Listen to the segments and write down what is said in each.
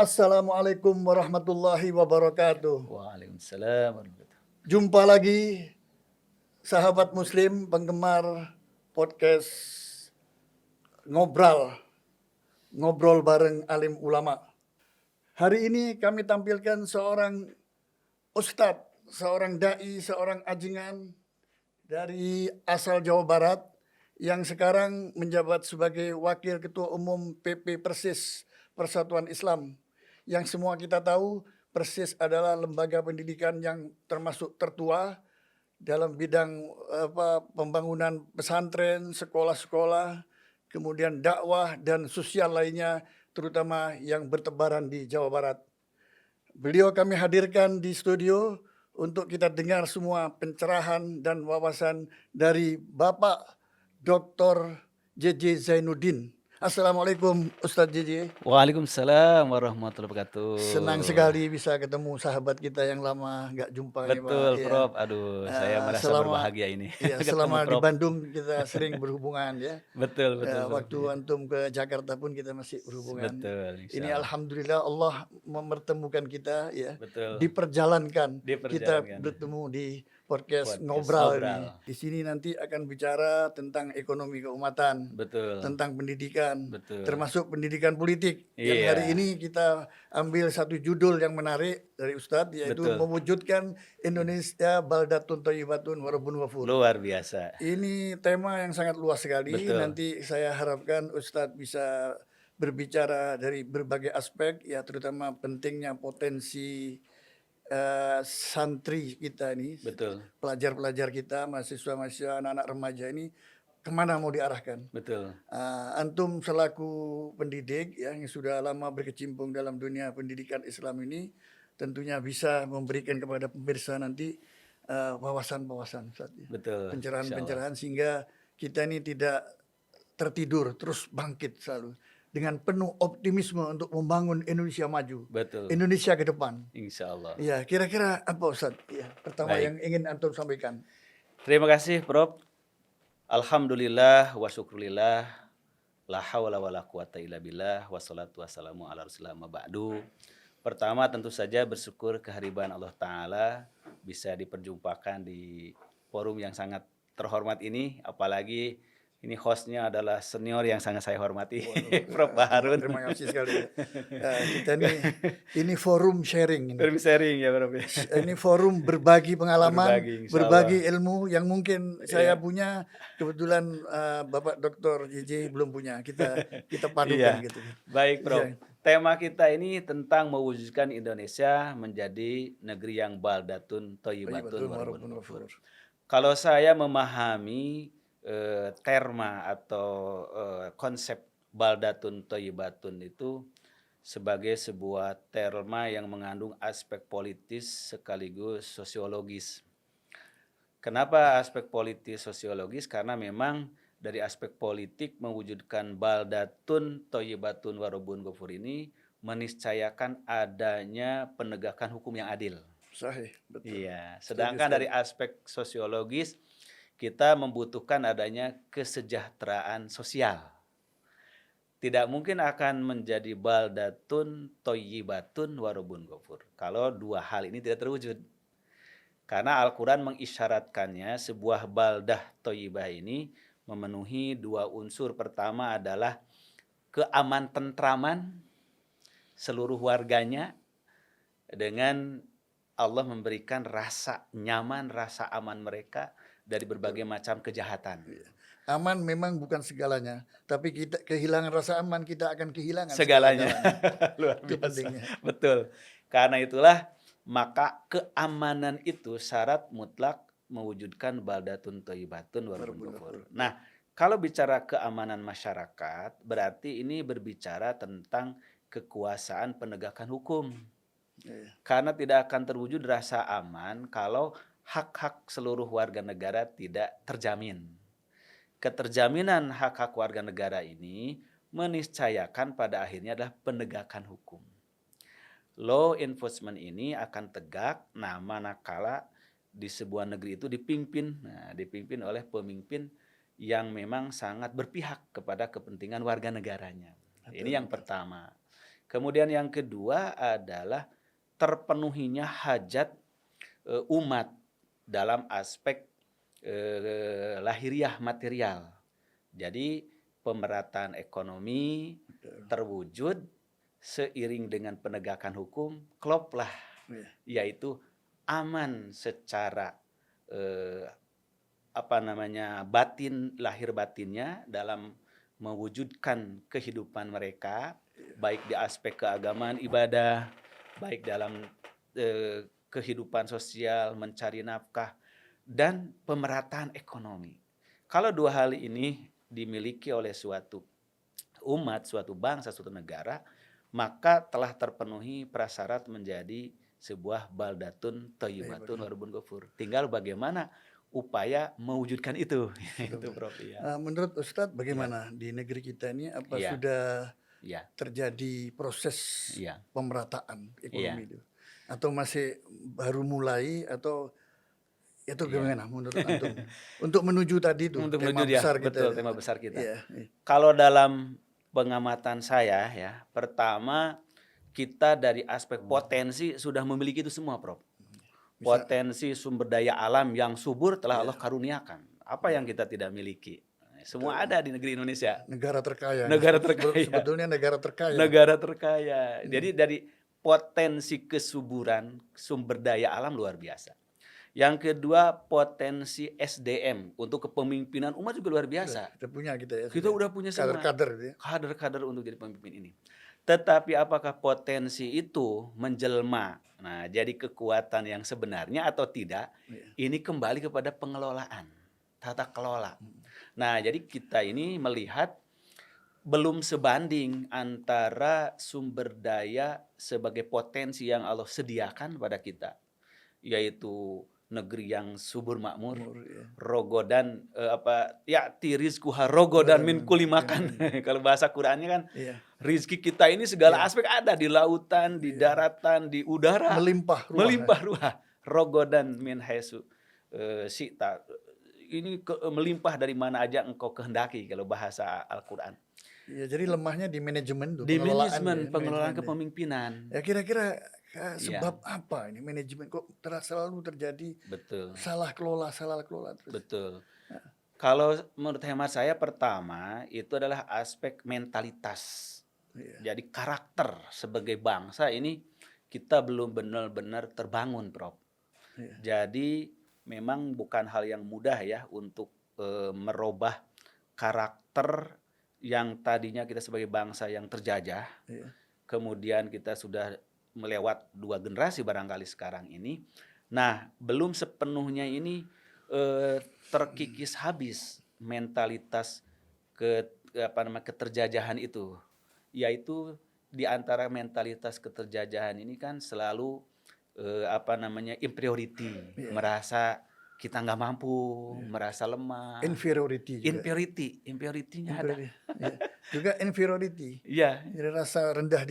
Assalamualaikum warahmatullahi wabarakatuh. Waalaikumsalam warahmatullahi. Jumpa lagi sahabat muslim penggemar podcast ngobrol bareng alim ulama. Hari ini kami tampilkan seorang ustadz, seorang dai, seorang ajingan dari asal Jawa Barat yang sekarang menjabat sebagai Wakil Ketua Umum PP Persis Persatuan Islam, yang semua kita tahu Persis adalah lembaga pendidikan yang termasuk tertua dalam bidang pembangunan pesantren, sekolah-sekolah, kemudian dakwah dan sosial lainnya, terutama yang bertebaran di Jawa Barat. Beliau kami hadirkan di studio untuk kita dengar semua pencerahan dan wawasan dari Bapak Dr. JJ Zainuddin. Assalamualaikum Ustadz JJ. Waalaikumsalam warahmatullahi wabarakatuh. Senang sekali bisa ketemu sahabat kita yang lama nggak jumpa nih Pak. Betul, Ya. Prof. Aduh, saya merasa berbahagia ini. Ya, selama di Bandung kita sering berhubungan ya. Betul, Waktu antum ke Jakarta pun kita masih berhubungan. Betul. Ini alhamdulillah Allah mempertemukan kita ya. Betul. Diperjalankan. Kita bertemu di podcast ngobrol ini. Di sini nanti akan bicara tentang ekonomi keumatan, tentang pendidikan, termasuk pendidikan politik. Yang hari ini kita ambil satu judul yang menarik dari Ustadz, yaitu mewujudkan Indonesia baldatun thayyibatun warabun ghafur. Luar biasa. Ini tema yang sangat luas sekali. Nanti saya harapkan Ustadz bisa berbicara dari berbagai aspek, ya terutama pentingnya potensi santri kita ini, pelajar-pelajar kita, mahasiswa-mahasiswa, anak-anak remaja ini kemana mau diarahkan. Antum selaku pendidik ya, yang sudah lama berkecimpung dalam dunia pendidikan Islam ini, tentunya bisa memberikan kepada pemirsa nanti wawasan-wawasan, pencerahan-pencerahan, sehingga kita ini tidak tertidur, terus bangkit selalu dengan penuh optimisme untuk membangun Indonesia maju, Indonesia ke depan. Insya Allah. Ya, kira-kira apa Ustaz? Ya, pertama yang ingin antum sampaikan. Terima kasih, Prof. Alhamdulillah wa syukurillah, la haula wa la quwata illa billah, wassalatu wassalamu ala rasulillah ma ba'du. Pertama tentu saja bersyukur kehadiran Allah Ta'ala bisa diperjumpakan di forum yang sangat terhormat ini, apalagi ini hostnya adalah senior yang sangat saya hormati, Prof. Harun. Terima kasih sekali. Kita ini forum sharing. Forum sharing ya, Prof. Ini forum berbagi pengalaman, berbagi ilmu yang mungkin saya punya, kebetulan Bapak Dr. JJ belum punya. Kita padukan gitu. Baik, Prof. Tema kita ini tentang mewujudkan Indonesia menjadi negeri yang baldatun thayyibatun warabun ghafur. Kalau saya memahami terma atau konsep baldatun thayyibatun itu sebagai sebuah terma yang mengandung aspek politis sekaligus sosiologis. Kenapa aspek politis sosiologis? Karena memang dari aspek politik mewujudkan baldatun thayyibatun warabun ghafur ini meniscayakan adanya penegakan hukum yang adil. Sahih, betul. Iya, sedangkan dari aspek sosiologis kita membutuhkan adanya kesejahteraan sosial. Tidak mungkin akan menjadi baldatun thayyibatun warabun ghafur kalau dua hal ini tidak terwujud. Karena Al-Quran mengisyaratkannya sebuah baldah thayyibah ini memenuhi dua unsur. Pertama adalah keaman tentraman seluruh warganya dengan Allah memberikan rasa nyaman, rasa aman mereka dari berbagai macam kejahatan. Aman memang bukan segalanya, tapi kita kehilangan rasa aman, kita akan kehilangan segalanya. Luar biasa. Betul. Karena itulah maka keamanan itu syarat mutlak mewujudkan baldatun thayyibatun warabun ghafur. Nah, kalau bicara keamanan masyarakat, berarti ini berbicara tentang kekuasaan penegakan hukum. Karena tidak akan terwujud rasa aman kalau hak-hak seluruh warga negara tidak terjamin. Keterjaminan hak-hak warga negara ini meniscayakan pada akhirnya adalah penegakan hukum. Law enforcement ini akan tegak manakala di sebuah negeri itu dipimpin oleh pemimpin yang memang sangat berpihak kepada kepentingan warga negaranya. Ini yang pertama. Kemudian yang kedua adalah terpenuhinya hajat umat dalam aspek lahiriah material. Jadi pemerataan ekonomi terwujud seiring dengan penegakan hukum, kloplah, yaitu aman secara batin, lahir batinnya dalam mewujudkan kehidupan mereka, baik di aspek keagamaan ibadah, baik dalam kehidupan sosial, mencari nafkah, dan pemerataan ekonomi. Kalau dua hal ini dimiliki oleh suatu umat, suatu bangsa, suatu negara, maka telah terpenuhi prasyarat menjadi sebuah baldatun thayyibatun warbun ghafur. Tinggal bagaimana upaya mewujudkan itu. Itu Prof. Ya. Menurut Ustadz bagaimana di negeri kita ini, apa sudah terjadi proses pemerataan ekonomi itu? Atau masih baru mulai, atau itu gimana menurut antum? Untuk menuju tadi itu, tema besar kita. Betul, tema besar kita. Kalau dalam pengamatan saya ya, pertama kita dari aspek potensi sudah memiliki itu semua, Prof. Potensi sumber daya alam yang subur telah Allah karuniakan. Apa yang kita tidak miliki? Semua ada di negeri Indonesia. Negara terkaya. Negara terkaya. Sebetulnya negara terkaya. Negara terkaya. Jadi dari potensi kesuburan sumber daya alam luar biasa. Yang kedua, potensi SDM untuk kepemimpinan umat juga luar biasa. Kita punya ya. Kita udah punya semua. Kader-kader. Kader-kader untuk jadi pemimpin ini. Tetapi apakah potensi itu menjelma? Nah, jadi kekuatan yang sebenarnya atau tidak? Ini kembali kepada pengelolaan, tata kelola. Nah, jadi kita ini melihat belum sebanding antara sumber daya sebagai potensi yang Allah sediakan pada kita, yaitu negeri yang subur makmur, rogodan tirizkuha rogodan min kulli makan. Kalau bahasa Qur'annya kan, rizki kita ini segala aspek ada di lautan, di daratan, di udara, melimpah ruah. Rogodan min haisu sita. Ini melimpah dari mana aja engkau kehendaki kalau bahasa Al-Qur'an. Ya, jadi lemahnya di manajemen tuh, di pengelolaan kepemimpinan. Ya kira-kira sebab apa ini manajemen kok selalu terjadi salah kelola terus. Betul. Kalau menurut hemat saya pertama itu adalah aspek mentalitas. Jadi karakter sebagai bangsa ini kita belum benar-benar terbangun, Prof. Jadi memang bukan hal yang mudah ya untuk merubah karakter yang tadinya kita sebagai bangsa yang terjajah, kemudian kita sudah melewat 2 generasi barangkali sekarang ini. Nah, belum sepenuhnya ini terkikis habis mentalitas keterjajahan itu. Yaitu di antara mentalitas keterjajahan ini kan selalu inferiority, merasa kita nggak mampu, merasa lemah. Inferiority-nya ada. Juga inferiority. Iya. Jadi rasa rendah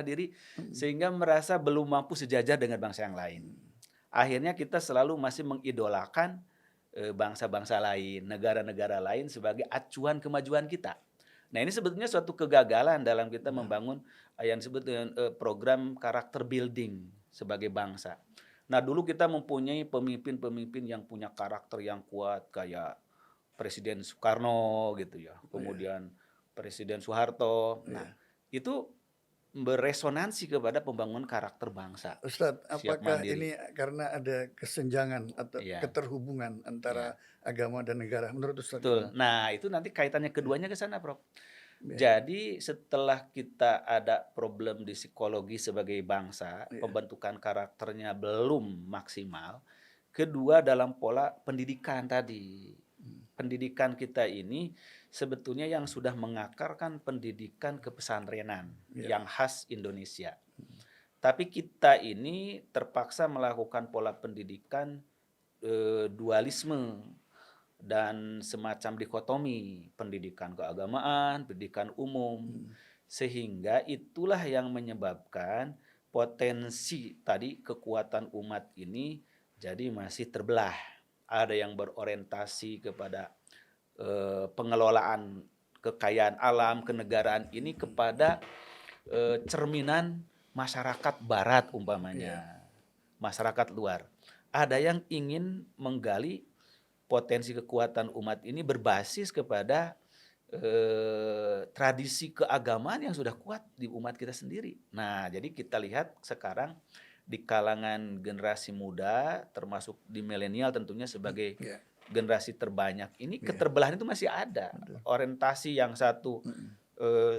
diri. Sehingga merasa belum mampu sejajar dengan bangsa yang lain. Akhirnya kita selalu masih mengidolakan bangsa-bangsa lain, negara-negara lain sebagai acuan kemajuan kita. Nah, ini sebetulnya suatu kegagalan dalam kita membangun yang disebut dengan program karakter building sebagai bangsa. Nah, dulu kita mempunyai pemimpin-pemimpin yang punya karakter yang kuat kayak Presiden Soekarno gitu ya. Kemudian Presiden Soeharto. Nah, itu beresonansi kepada pembangunan karakter bangsa. Ustadz, apakah ini karena ada kesenjangan atau keterhubungan antara agama dan negara menurut Ustadz? Betul. Nah, itu nanti kaitannya keduanya ke sana, Prof. Jadi setelah kita ada problem di psikologi sebagai bangsa, pembentukan karakternya belum maksimal. Kedua dalam pola pendidikan tadi. Pendidikan kita ini sebetulnya yang sudah mengakarkan pendidikan kepesantrenan yang khas Indonesia. Tapi kita ini terpaksa melakukan pola pendidikan dualisme dan semacam dikotomi, pendidikan keagamaan, pendidikan umum. Sehingga itulah yang menyebabkan potensi tadi kekuatan umat ini jadi masih terbelah. Ada yang berorientasi kepada pengelolaan kekayaan alam, kenegaraan ini kepada cerminan masyarakat barat umpamanya, masyarakat luar. Ada yang ingin menggali potensi kekuatan umat ini berbasis kepada tradisi keagamaan yang sudah kuat di umat kita sendiri. Nah, jadi kita lihat sekarang di kalangan generasi muda, termasuk di milenial tentunya sebagai generasi terbanyak ini, keterbelahan itu masih ada. Orientasi yang satu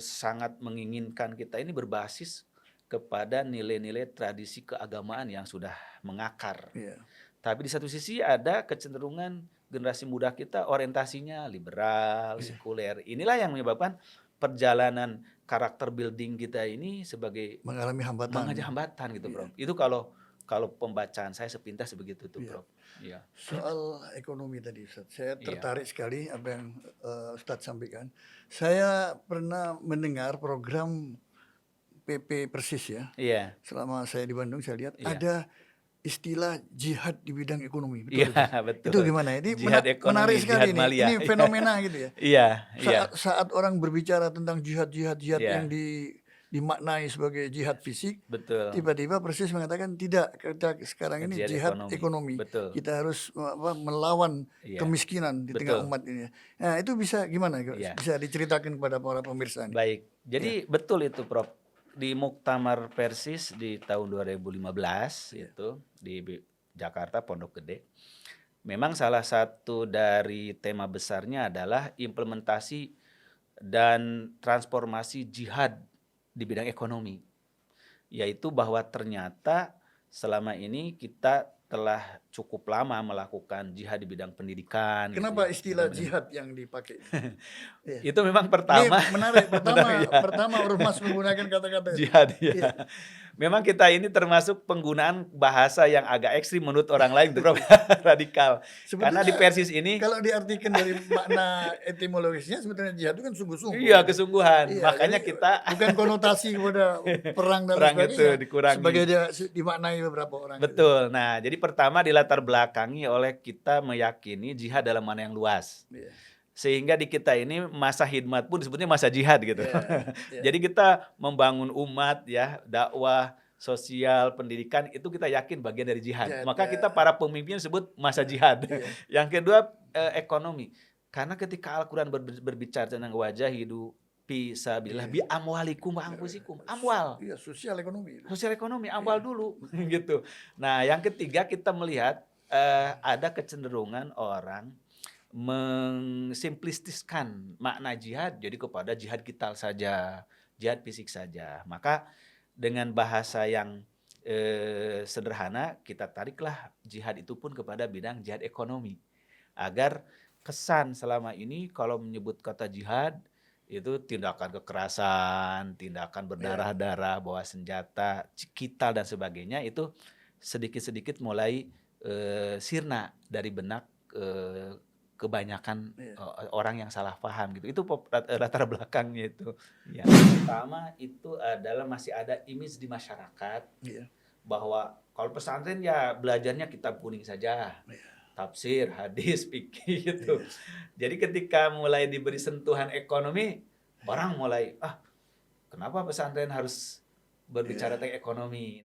sangat menginginkan kita ini berbasis kepada nilai-nilai tradisi keagamaan yang sudah mengakar. Tapi di satu sisi ada kecenderungan generasi muda kita orientasinya liberal, sekuler. Inilah yang menyebabkan perjalanan karakter building kita ini sebagai mengalami hambatan gitu, Prof. Itu kalau pembacaan saya sepintas begitu tuh, Prof. Iya. Soal ekonomi tadi, Ustaz. Saya tertarik sekali apa yang Ustaz sampaikan. Saya pernah mendengar program PP Persis ya. Iya. Selama saya di Bandung saya lihat ada istilah jihad di bidang ekonomi. Iya, betul. Itu gimana? Ini Jihad ekonomi, menarik sekali jihad malia. ini fenomena gitu ya. Iya. Saat orang berbicara tentang jihad yang dimaknai sebagai jihad fisik, betul. Tiba-tiba Persis mengatakan tidak, kita sekarang ini jihad ekonomi. Betul. Kita harus melawan kemiskinan di tengah umat ini. Nah, itu bisa gimana? Bisa diceritakan kepada para pemirsa ini. Baik. Jadi betul itu, Prof. Di Muktamar Persis di tahun 2015 itu di Jakarta Pondok Gede. Memang salah satu dari tema besarnya adalah implementasi dan transformasi jihad di bidang ekonomi. Yaitu bahwa ternyata selama ini kita telah cukup lama melakukan jihad di bidang pendidikan. Kenapa istilah jihad yang dipakai? Itu memang pertama. Ini menarik. Pertama Ormas menggunakan kata-kata jihad. Memang kita ini termasuk penggunaan bahasa yang agak ekstrim menurut orang lain, radikal. Karena di Persis ini, kalau diartikan dari makna etimologisnya, sebetulnya jihad itu kan sungguh-sungguh. Iya, kesungguhan. Makanya kita bukan konotasi kepada perang dan sebagainya. Itu dikurangi. Sebagai dia dimaknai beberapa orang. Betul. Nah, jadi pertama dilatar belakangi oleh kita meyakini jihad dalam mana yang luas. Sehingga di kita ini masa khidmat pun disebutnya masa jihad gitu. Jadi kita membangun umat ya, dakwah, sosial, pendidikan itu kita yakin bagian dari jihad. Maka kita para pemimpin sebut masa jihad. Yang kedua ekonomi. Karena ketika Al-Quran berbicara tentang wajah hidup fisabilillah bi amwalikum wa anfusikum. Amwal. Iya, sosial ekonomi. Sosial ekonomi, amwal dulu gitu. Nah, yang ketiga kita melihat ada kecenderungan orang mensimplistiskan makna jihad jadi kepada jihad vital saja, jihad fisik saja. Maka dengan bahasa yang sederhana kita tariklah jihad itu pun kepada bidang jihad ekonomi. Agar kesan selama ini kalau menyebut kata jihad itu tindakan kekerasan, tindakan berdarah-darah, bawa senjata, cikital dan sebagainya itu sedikit-sedikit mulai sirna dari benak kebanyakan orang yang salah paham gitu. Itu latar belakangnya itu. Yang pertama itu adalah masih ada image di masyarakat bahwa kalau pesantren ya belajarnya kitab kuning saja. Tafsir, hadis, fikih gitu. Jadi ketika mulai diberi sentuhan ekonomi, orang mulai kenapa pesantren harus berbicara tentang ekonomi?